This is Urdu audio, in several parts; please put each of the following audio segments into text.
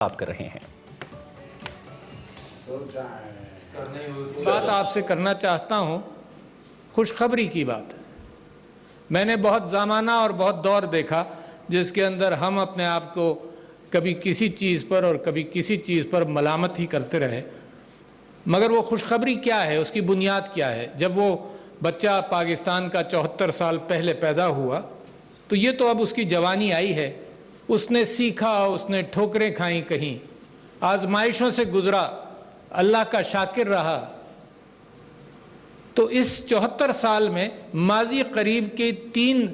آپ کر رہے ہیں۔ بات آپ سے کرنا چاہتا ہوں خوشخبری کی بات۔ میں نے بہت زمانہ اور بہت دور دیکھا جس کے اندر ہم اپنے آپ کو کبھی کسی چیز پر اور کبھی کسی چیز پر ملامت ہی کرتے رہے، مگر وہ خوشخبری کیا ہے، اس کی بنیاد کیا ہے؟ جب وہ بچہ پاکستان کا 74 سال پہلے پیدا ہوا تو یہ تو اب اس کی جوانی آئی ہے، اس نے سیکھا، اس نے ٹھوکریں کھائیں، کہیں آزمائشوں سے گزرا، اللہ کا شاکر رہا۔ تو اس 74 سال میں ماضی قریب کے 3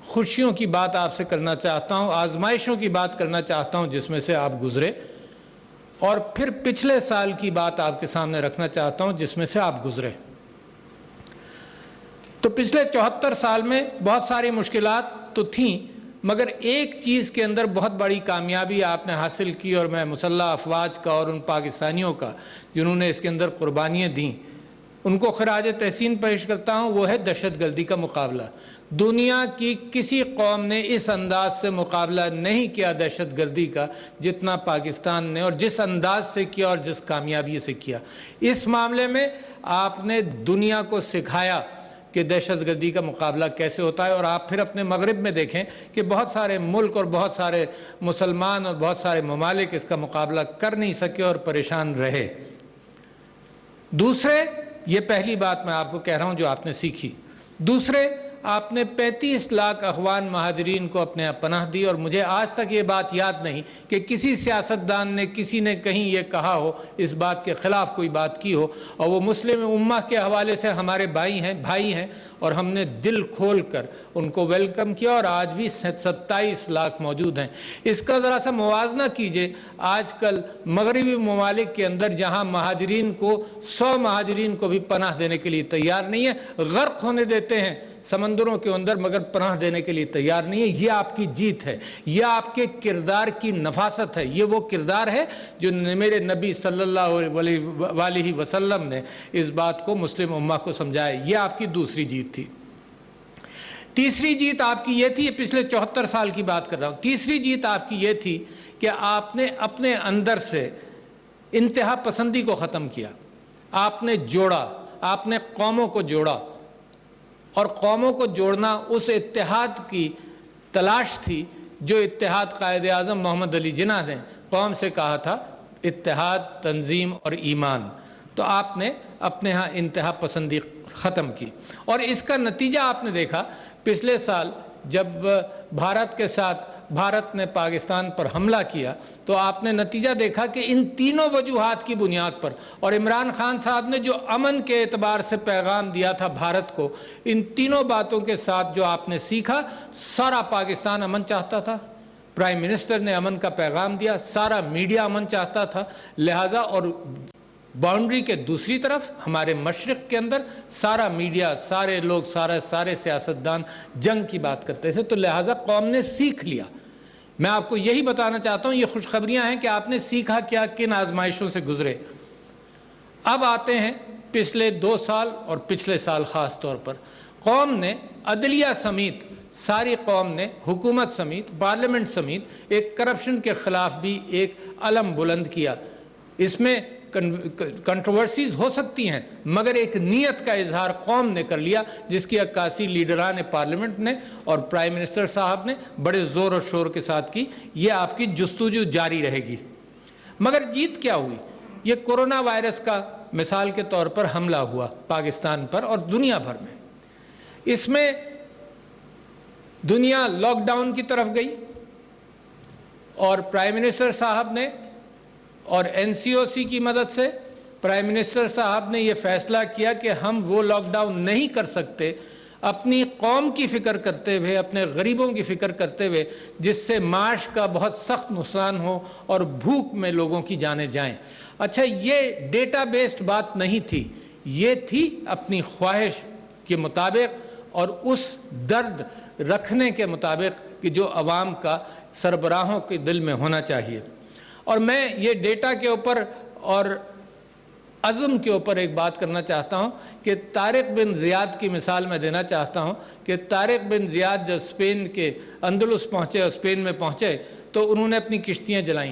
خوشیوں کی بات آپ سے کرنا چاہتا ہوں، آزمائشوں کی بات کرنا چاہتا ہوں جس میں سے آپ گزرے، اور پھر پچھلے سال کی بات آپ کے سامنے رکھنا چاہتا ہوں جس میں سے آپ گزرے۔ تو پچھلے 74 سال میں بہت ساری مشکلات تو تھیں، مگر ایک چیز کے اندر بہت بڑی کامیابی آپ نے حاصل کی، اور میں مسلح افواج کا اور ان پاکستانیوں کا جنہوں نے اس کے اندر قربانیاں دیں ان کو خراج تحسین پیش کرتا ہوں، وہ ہے دہشت گردی کا مقابلہ۔ دنیا کی کسی قوم نے اس انداز سے مقابلہ نہیں کیا دہشت گردی کا جتنا پاکستان نے، اور جس انداز سے کیا اور جس کامیابی سے کیا۔ اس معاملے میں آپ نے دنیا کو سکھایا کہ دہشت گردی کا مقابلہ کیسے ہوتا ہے، اور آپ پھر اپنے مغرب میں دیکھیں کہ بہت سارے ملک اور بہت سارے مسلمان اور بہت سارے ممالک اس کا مقابلہ کر نہیں سکے اور پریشان رہے۔ دوسرے، یہ پہلی بات میں آپ کو کہہ رہا ہوں جو آپ نے سیکھی۔ دوسرے، آپ نے 35 لاکھ افغان مہاجرین کو اپنے پناہ دی، اور مجھے آج تک یہ بات یاد نہیں کہ کسی سیاستدان نے، کسی نے کہیں یہ کہا ہو، اس بات کے خلاف کوئی بات کی ہو، اور وہ مسلم امہ کے حوالے سے ہمارے بھائی ہیں، اور ہم نے دل کھول کر ان کو ویلکم کیا، اور آج بھی 27 لاکھ موجود ہیں۔ اس کا ذرا سا موازنہ کیجئے آج کل مغربی ممالک کے اندر، جہاں مہاجرین کو 100 مہاجرین کو بھی پناہ دینے کے لیے تیار نہیں ہے، غرق ہونے دیتے ہیں سمندروں کے اندر، مگر پناہ دینے کے لیے تیار نہیں ہے۔ یہ آپ کی جیت ہے، یہ آپ کے کردار کی نفاست ہے، یہ وہ کردار ہے جو میرے نبی صلی اللہ علیہ وسلم نے اس بات کو مسلم امہ کو سمجھایا۔ یہ آپ کی دوسری جیت تھی۔ تیسری جیت آپ کی یہ تھی، یہ پچھلے 74 سال کی بات کر رہا ہوں، تیسری جیت آپ کی یہ تھی کہ آپ نے اپنے اندر سے انتہا پسندی کو ختم کیا، آپ نے جوڑا، آپ نے قوموں کو جوڑا، اور قوموں کو جوڑنا اس اتحاد کی تلاش تھی جو اتحاد قائد اعظم محمد علی جناح نے قوم سے کہا تھا، اتحاد، تنظیم اور ایمان۔ تو آپ نے اپنے ہاں انتہا پسندی ختم کی، اور اس کا نتیجہ آپ نے دیکھا پچھلے سال جب بھارت نے پاکستان پر حملہ کیا تو آپ نے نتیجہ دیکھا کہ ان تینوں وجوہات کی بنیاد پر، اور عمران خان صاحب نے جو امن کے اعتبار سے پیغام دیا تھا بھارت کو، ان تینوں باتوں کے ساتھ جو آپ نے سیکھا، سارا پاکستان امن چاہتا تھا، پرائم منسٹر نے امن کا پیغام دیا، سارا میڈیا امن چاہتا تھا، لہٰذا اور باؤنڈری کے دوسری طرف ہمارے مشرق کے اندر سارا میڈیا، سارے لوگ، سارے سیاستدان جنگ کی بات کرتے تھے، تو لہٰذا قوم نے سیکھ لیا۔ میں آپ کو یہی بتانا چاہتا ہوں، یہ خوشخبریاں ہیں کہ آپ نے سیکھا کیا، کن آزمائشوں سے گزرے۔ اب آتے ہیں پچھلے 2 سال اور پچھلے سال خاص طور پر، قوم نے عدلیہ سمیت، ساری قوم نے، حکومت سمیت، پارلیمنٹ سمیت، ایک کرپشن کے خلاف بھی ایک علم بلند کیا۔ اس میں کنٹروورسیز ہو سکتی ہیں، مگر ایک نیت کا اظہار قوم نے کر لیا، جس کی عکاسی لیڈران پارلیمنٹ نے اور پرائم منسٹر صاحب نے بڑے زور و شور کے ساتھ کی۔ یہ آپ کی جستجو جاری رہے گی۔ مگر جیت کیا ہوئی؟ یہ کورونا وائرس کا مثال کے طور پر حملہ ہوا پاکستان پر اور دنیا بھر میں۔ اس میں دنیا لاک ڈاؤن کی طرف گئی، اور پرائم منسٹر صاحب نے اور NCOC کی مدد سے پرائم منسٹر صاحب نے یہ فیصلہ کیا کہ ہم وہ لاک ڈاؤن نہیں کر سکتے اپنی قوم کی فکر کرتے ہوئے، اپنے غریبوں کی فکر کرتے ہوئے، جس سے معاش کا بہت سخت نقصان ہو اور بھوک میں لوگوں کی جانیں جائیں۔ اچھا، یہ ڈیٹا بیسڈ بات نہیں تھی، یہ تھی اپنی خواہش کے مطابق اور اس درد رکھنے کے مطابق کہ جو عوام کا سربراہوں کے دل میں ہونا چاہیے۔ اور میں یہ ڈیٹا کے اوپر اور عزم کے اوپر ایک بات کرنا چاہتا ہوں کہ طارق بن زیاد کی مثال میں دینا چاہتا ہوں کہ طارق بن زیاد جب اسپین کے اندلس پہنچے اور اسپین میں پہنچے تو انہوں نے اپنی کشتیاں جلائیں،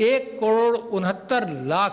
1,69,00,000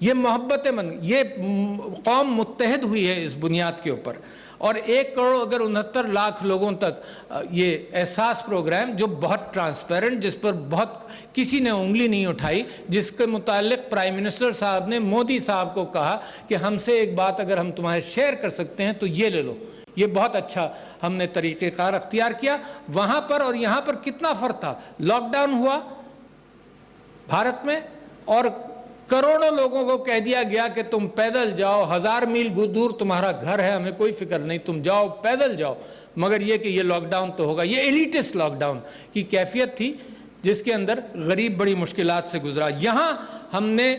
یہ محبتیں بن گئی، یہ قوم متحد ہوئی ہے اس بنیاد کے اوپر. اور 1 کروڑ اگر 69 لاکھ لوگوں تک یہ احساس پروگرام جو بہت ٹرانسپیرنٹ، جس پر بہت کسی نے انگلی نہیں اٹھائی، جس کے متعلق پرائم منسٹر صاحب نے مودی صاحب کو کہا کہ ہم سے ایک بات اگر ہم تمہارے شیئر کر سکتے ہیں تو یہ لے لو. یہ بہت اچھا ہم نے طریقہ کار اختیار کیا. وہاں پر اور یہاں پر کتنا فرق تھا. لاک ڈاؤن ہوا بھارت میں اور کروڑوں لوگوں کو کہہ دیا گیا کہ تم پیدل جاؤ، 1000 میل دور تمہارا گھر ہے، ہمیں کوئی فکر نہیں، تم جاؤ پیدل جاؤ. مگر یہ کہ یہ لاک ڈاؤن تو ہوگا. یہ ایلیٹسٹ لاک ڈاؤن کی کیفیت تھی جس کے اندر غریب بڑی مشکلات سے گزرا. یہاں ہم نے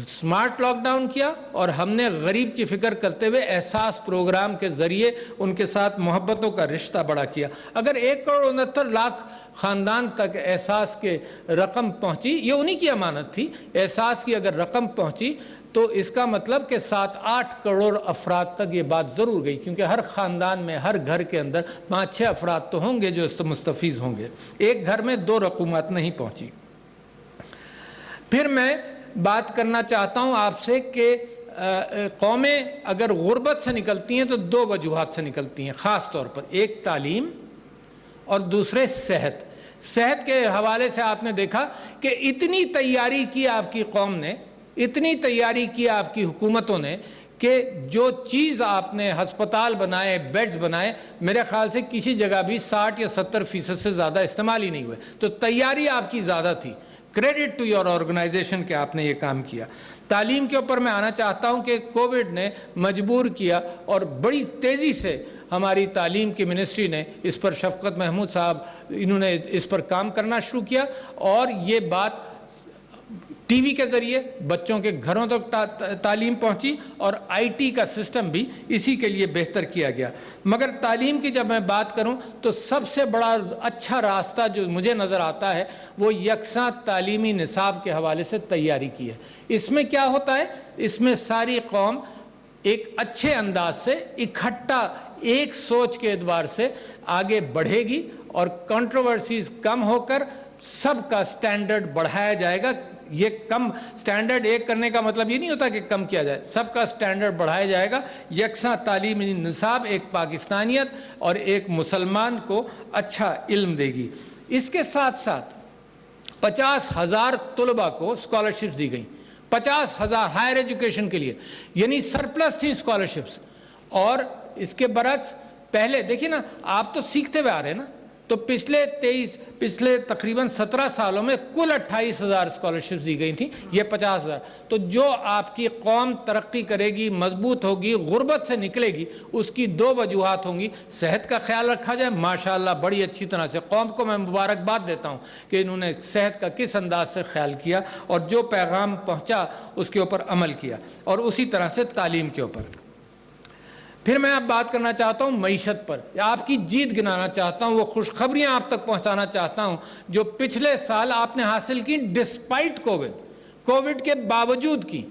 سمارٹ لاک ڈاؤن کیا اور ہم نے غریب کی فکر کرتے ہوئے احساس پروگرام کے ذریعے ان کے ساتھ محبتوں کا رشتہ بڑا کیا. اگر 1 کروڑ 69 لاکھ خاندان تک احساس کے رقم پہنچی، یہ انہی کی امانت تھی، احساس کی اگر رقم پہنچی تو اس کا مطلب کہ 7-8 کروڑ افراد تک یہ بات ضرور گئی، کیونکہ ہر خاندان میں ہر گھر کے اندر 5-6 افراد تو ہوں گے جو اس سے مستفیض ہوں گے. ایک گھر میں 2 رقومات نہیں پہنچی. پھر میں بات کرنا چاہتا ہوں آپ سے کہ قومیں اگر غربت سے نکلتی ہیں تو 2 وجوہات سے نکلتی ہیں خاص طور پر. ایک تعلیم اور دوسرے صحت. صحت کے حوالے سے آپ نے دیکھا کہ اتنی تیاری کی آپ کی قوم نے، اتنی تیاری کی آپ کی حکومتوں نے کہ جو چیز آپ نے ہسپتال بنائے، بیڈز بنائے، میرے خیال سے کسی جگہ بھی 60 یا 70% سے زیادہ استعمال ہی نہیں ہوئے. تو تیاری آپ کی زیادہ تھی. کریڈٹ ٹو یور آرگنائزیشن کہ آپ نے یہ کام کیا. تعلیم کے اوپر میں آنا چاہتا ہوں کہ کووڈ نے مجبور کیا اور بڑی تیزی سے ہماری تعلیم کی منسٹری نے اس پر، شفقت محمود صاحب انہوں نے اس پر کام کرنا شروع کیا اور یہ بات ٹی وی کے ذریعے بچوں کے گھروں تک تعلیم پہنچی اور IT کا سسٹم بھی اسی کے لیے بہتر کیا گیا. مگر تعلیم کی جب میں بات کروں تو سب سے بڑا اچھا راستہ جو مجھے نظر آتا ہے وہ یکساں تعلیمی نصاب کے حوالے سے تیاری کی ہے. اس میں کیا ہوتا ہے، اس میں ساری قوم ایک اچھے انداز سے اکٹھا ایک سوچ کے اعتبار سے آگے بڑھے گی اور کنٹروورسیز کم ہو کر سب کا سٹینڈرڈ بڑھایا جائے گا. یہ کم سٹینڈرڈ ایک کرنے کا مطلب یہ نہیں ہوتا کہ کم کیا جائے، سب کا سٹینڈرڈ بڑھایا جائے گا. یکساں تعلیمی نصاب ایک پاکستانیت اور ایک مسلمان کو اچھا علم دے گی. اس کے ساتھ ساتھ 50,000 طلباء کو اسکالرشپس دی گئیں، 50,000 ہائر ایجوکیشن کے لیے، یعنی سرپلس تھیں اسکالرشپس. اور اس کے برعکس پہلے دیکھیں نا، آپ تو سیکھتے ہوئے آ رہے ہیں نا، تو پچھلے تقریباً 17 سالوں میں کل 28,000 اسکالرشپس دی گئی تھیں، یہ 50,000. تو جو آپ کی قوم ترقی کرے گی، مضبوط ہوگی، غربت سے نکلے گی، اس کی 2 وجوہات ہوں گی. صحت کا خیال رکھا جائے، ماشاءاللہ بڑی اچھی طرح سے قوم کو میں مبارکباد دیتا ہوں کہ انہوں نے صحت کا کس انداز سے خیال کیا اور جو پیغام پہنچا اس کے اوپر عمل کیا، اور اسی طرح سے تعلیم کے اوپر. پھر میں اب بات کرنا چاہتا ہوں معیشت پر، آپ کی جیت گنانا چاہتا ہوں، وہ خوشخبریاں آپ تک پہنچانا چاہتا ہوں جو پچھلے سال آپ نے حاصل کی ڈسپائٹ کووڈ کے باوجود کی.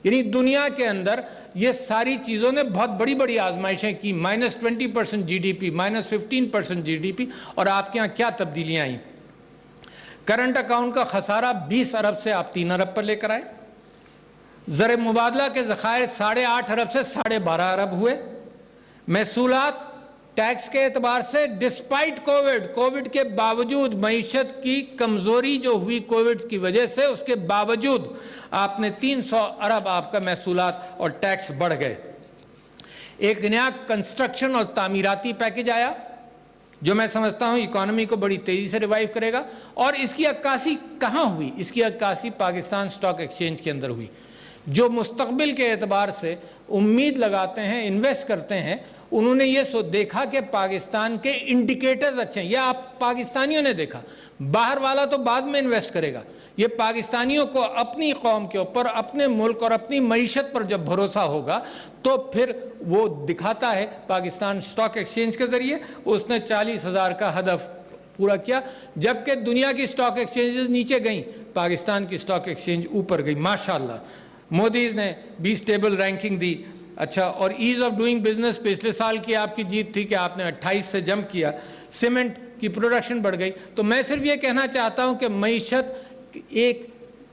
یعنی دنیا کے اندر یہ ساری چیزوں نے بہت بڑی بڑی آزمائشیں کی، -20% GDP، -15% GDP، اور آپ کے ہاں کیا تبدیلیاں آئیں. کرنٹ اکاؤنٹ کا خسارہ 20 ارب سے آپ 3 ارب پر لے کر آئے. زر مبادلہ کے ذخائر 8.5 ارب سے 12.5 ارب ہوئے. محصولات ٹیکس کے اعتبار سے ڈسپائٹ کووڈ کے باوجود، معیشت کی کمزوری جو ہوئی کووڈ کی وجہ سے، اس کے باوجود آپ نے 300 ارب آپ کا محصولات اور ٹیکس بڑھ گئے. ایک نیا کنسٹرکشن اور تعمیراتی پیکج آیا جو میں سمجھتا ہوں اکانومی کو بڑی تیزی سے ریوائیو کرے گا. اور اس کی عکاسی کہاں ہوئی؟ اس کی عکاسی پاکستان سٹاک ایکسچینج کے اندر ہوئی. جو مستقبل کے اعتبار سے امید لگاتے ہیں، انویسٹ کرتے ہیں، انہوں نے یہ دیکھا کہ پاکستان کے انڈیکیٹرز اچھے ہیں. یہ آپ پاکستانیوں نے دیکھا، باہر والا تو بعد میں انویسٹ کرے گا. یہ پاکستانیوں کو اپنی قوم کے اوپر، اپنے ملک اور اپنی معیشت پر جب بھروسہ ہوگا تو پھر وہ دکھاتا ہے. پاکستان سٹاک ایکسچینج کے ذریعے اس نے 40,000 کا ہدف پورا کیا، جبکہ دنیا کی سٹاک ایکسچینجز نیچے گئیں، پاکستان کی سٹاک ایکسچینج اوپر گئی. ماشاءاللہ مودی نے بھی سٹیبل رینکنگ دی. اچھا، اور ایز آف ڈوئنگ بزنس پچھلے سال کی آپ کی جیت تھی کہ آپ نے 28 سے جمپ کیا. سیمنٹ کی پروڈکشن بڑھ گئی. تو میں صرف یہ کہنا چاہتا ہوں کہ معیشت ایک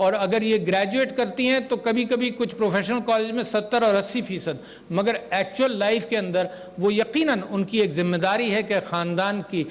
اور اگر یہ گریجویٹ کرتی ہیں تو کبھی کبھی کچھ پروفیشنل کالج میں 70 اور 80%، مگر ایکچوئل لائف کے اندر وہ یقیناً ان کی ایک ذمہ داری ہے کہ خاندان کی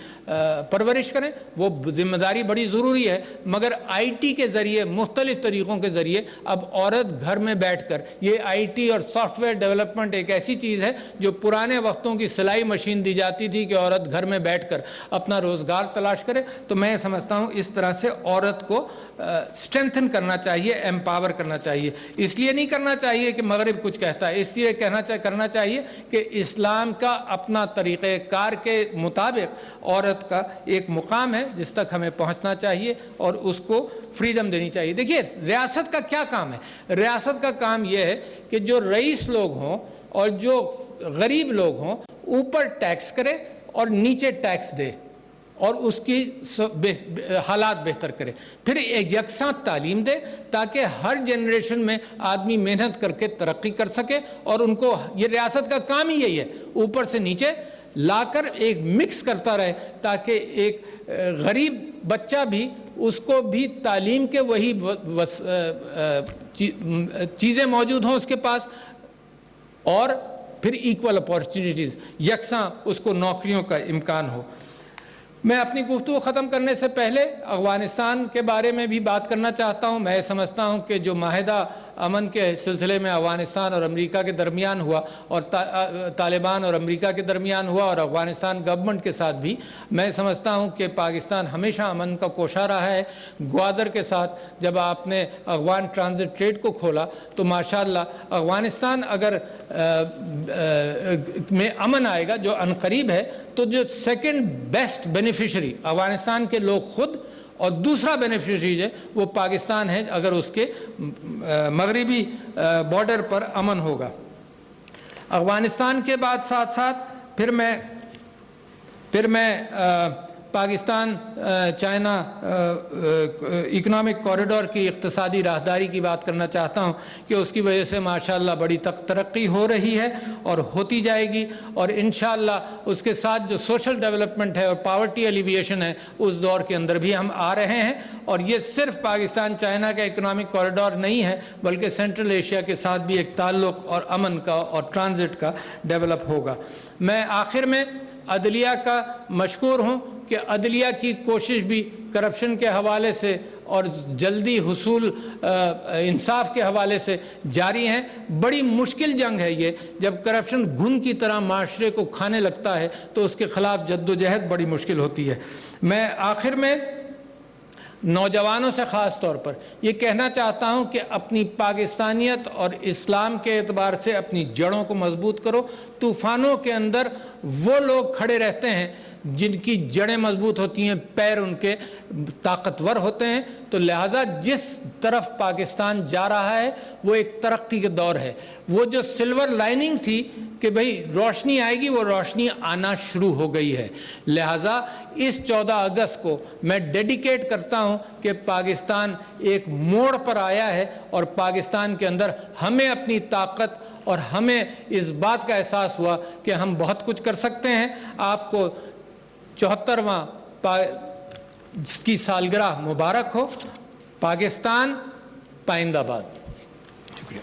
پرورش کریں، وہ ذمہ داری بڑی ضروری ہے، مگر آئی ٹی کے ذریعے مختلف طریقوں کے ذریعے اب عورت گھر میں بیٹھ کر، یہ آئی ٹی اور سافٹ ویئر ڈیولپمنٹ ایک ایسی چیز ہے جو پرانے وقتوں کی سلائی مشین دی جاتی تھی کہ عورت گھر میں بیٹھ کر اپنا روزگار تلاش کرے، تو میں سمجھتا ہوں اس طرح سے عورت کو اسٹرینتھن کرنا چاہیے، ایمپاور کرنا چاہیے۔ اس لیے نہیں کرنا چاہیے کہ مغرب کچھ کہتا ہے، اس لیے کرنا چاہیے کہ اسلام کا اپنا طریقہ کار کے مطابق عورت کا ایک مقام ہے جس تک ہمیں پہنچنا چاہیے اور اس کو فریڈم دینی چاہیے۔ دیکھیے ریاست کا کیا کام ہے؟ ریاست کا کام یہ ہے کہ جو رئیس لوگ ہوں اور جو غریب لوگ ہوں، اوپر ٹیکس کرے اور نیچے ٹیکس دے اور اس کی حالات بہتر کرے، پھر ایک یکساں تعلیم دے تاکہ ہر جنریشن میں آدمی محنت کر کے ترقی کر سکے، اور ان کو یہ ریاست کا کام ہی یہی ہے، اوپر سے نیچے لا کر ایک مکس کرتا رہے تاکہ ایک غریب بچہ بھی، اس کو بھی تعلیم کے وہی چیزیں موجود ہوں اس کے پاس، اور پھر ایکول اپارچونیٹیز، یکساں اس کو نوکریوں کا امکان ہو۔ میں اپنی گفتگو ختم کرنے سے پہلے افغانستان کے بارے میں بھی بات کرنا چاہتا ہوں۔ میں سمجھتا ہوں کہ جو معاہدہ امن کے سلسلے میں افغانستان اور امریکہ کے درمیان ہوا، اور طالبان اور امریکہ کے درمیان ہوا، اور افغانستان گورنمنٹ کے ساتھ بھی، میں سمجھتا ہوں کہ پاکستان ہمیشہ امن کا کوشاں رہا ہے۔ گوادر کے ساتھ جب آپ نے افغان ٹرانزٹ ٹریڈ کو کھولا تو ماشاءاللہ افغانستان اگر میں امن آئے گا جو عنقریب ہے، تو جو سیکنڈ بیسٹ بینیفیشری افغانستان کے لوگ خود، اور دوسرا بینیفیشری ہے وہ پاکستان ہے اگر اس کے مغربی بارڈر پر امن ہوگا۔ افغانستان کے بعد ساتھ ساتھ پھر میں پاکستان چائنا اکنامک کوریڈور کی اقتصادی راہداری کی بات کرنا چاہتا ہوں کہ اس کی وجہ سے ماشاءاللہ بڑی ترقی ہو رہی ہے اور ہوتی جائے گی، اور انشاءاللہ اس کے ساتھ جو سوشل ڈیولپمنٹ ہے اور پاورٹی ایلیویشن ہے اس دور کے اندر بھی ہم آ رہے ہیں، اور یہ صرف پاکستان چائنا کا اکنامک کوریڈور نہیں ہے بلکہ سینٹرل ایشیا کے ساتھ بھی ایک تعلق اور امن کا اور ٹرانزٹ کا ڈیولپ ہوگا۔ میں آخر میں عدلیہ کا مشکور ہوں کہ عدلیہ کی کوشش بھی کرپشن کے حوالے سے اور جلدی حصول انصاف کے حوالے سے جاری ہیں۔ بڑی مشکل جنگ ہے یہ، جب کرپشن گھن کی طرح معاشرے کو کھانے لگتا ہے تو اس کے خلاف جدوجہد بڑی مشکل ہوتی ہے۔ میں آخر میں نوجوانوں سے خاص طور پر یہ کہنا چاہتا ہوں کہ اپنی پاکستانیت اور اسلام کے اعتبار سے اپنی جڑوں کو مضبوط کرو۔ طوفانوں کے اندر وہ لوگ کھڑے رہتے ہیں جن کی جڑیں مضبوط ہوتی ہیں، پیر ان کے طاقتور ہوتے ہیں، تو لہٰذا جس طرف پاکستان جا رہا ہے وہ ایک ترقی کے دور ہے۔ وہ جو سلور لائننگ تھی کہ بھئی روشنی آئے گی، وہ روشنی آنا شروع ہو گئی ہے۔ لہٰذا اس 14 اگست کو میں ڈیڈیکیٹ کرتا ہوں کہ پاکستان ایک موڑ پر آیا ہے، اور پاکستان کے اندر ہمیں اپنی طاقت اور ہمیں اس بات کا احساس ہوا کہ ہم بہت کچھ کر سکتے ہیں۔ آپ کو 74واں کی سالگرہ مبارک ہو۔ پاکستان پائندہ باد۔ شکریہ۔